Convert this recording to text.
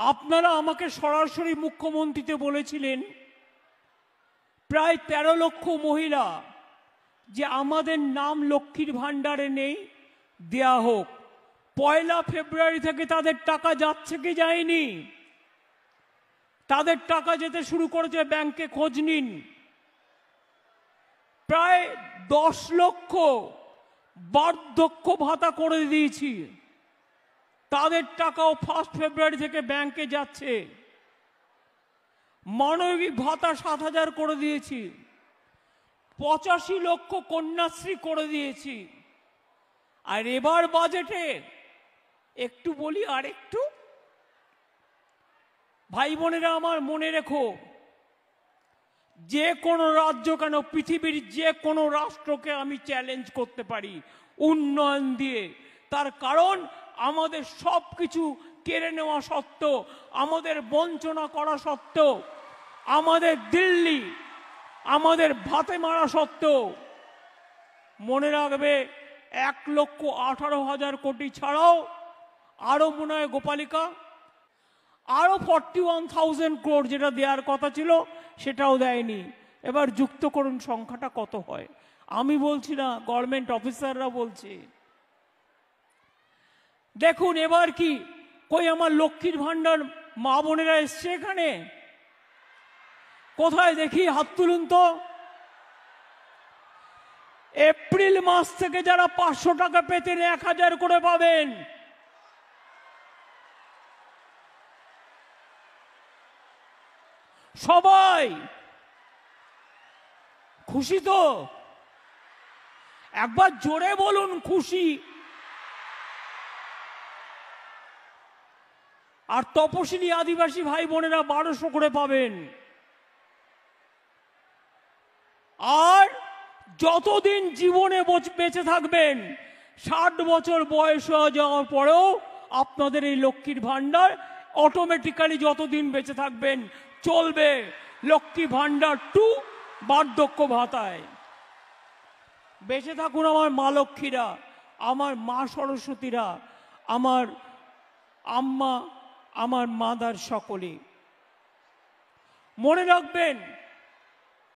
আপনারা আমাকে সরাসরি মুখ্যমন্ত্রীতে বলেছিলেন প্রায় 13 লক্ষ মহিলা যে আমাদের নাম লক্ষ্মীর ভাণ্ডারে নেই, দেয়া হোক। 1 ফেব্রুয়ারি থেকে তাদের টাকা যাচ্ছে কি যায়নি? তাদের টাকা যেতে শুরু করেছে, ব্যাংকে খোঁজ নিন। প্রায় 10 লক্ষ বার্ধক্য ভাতা করে দিয়েছি, তাদের টাকাও 1 ফেব্রুয়ারি থেকে ব্যাংকে যাচ্ছে। মানবিক ভাতা 7,000 করে দিয়েছি, 85 লক্ষ কন্যাশ্রী করে দিয়েছি। আর এবার বাজেটে একটু বলি, আর একটু ভাই বোনেরা আমার মনে রেখো, যে কোনো রাজ্য কেন, পৃথিবীর যে কোনো রাষ্ট্রকে আমি চ্যালেঞ্জ করতে পারি উন্নয়ন দিয়ে। তার কারণ আমাদের সব কিছু কেড়ে নেওয়া সত্ত্বেও, আমাদের বঞ্চনা করা সত্ত্বেও, আমাদের দিল্লি আমাদের ভাতে মারা সত্ত্বেও, মনে রাখবে 1,18,000 কোটি ছাড়াও আরো মনে হয় গোপালিকা আরো 41,000 crore যেটা দেওয়ার কথা ছিল সেটাও দেয়নি। এবার যুক্ত করুন সংখ্যাটা কত হয়। আমি বলছি না, গভর্নমেন্ট অফিসাররা বলছে। দেখুন এবার কি, কই আমার লক্ষ্মীর ভাণ্ডার মা বোনেরা এসছে এখানে? কোথায় দেখি, হাত তুলুন তো। এপ্রিল মাস থেকে যারা 500 টাকা পেতেন 1,000 করে পাবেন। সবাই খুশি তো? একবার জোরে বলুন খুশি। আর তপশিলি আদিবাসী ভাই বোনেরা 1200 করে পাবেন। আর যতদিন জীবনে বেঁচে থাকবেন, 60 বছর বয়স হয়ে যাওয়ার পরেও আপনাদের এই লক্ষ্মীর ভাণ্ডার অটোমেটিক্যালি যতদিন বেঁচে থাকবেন চলবে। লক্ষ্মী ভাণ্ডার 2 বার্ধক্য ভাতায়। বেঁচে থাকুন আমার মা লক্ষ্মীরা, আমার মা সরস্বতীরা, আমার আম্মা, আমার মাদার সকলে। মনে রাখবেন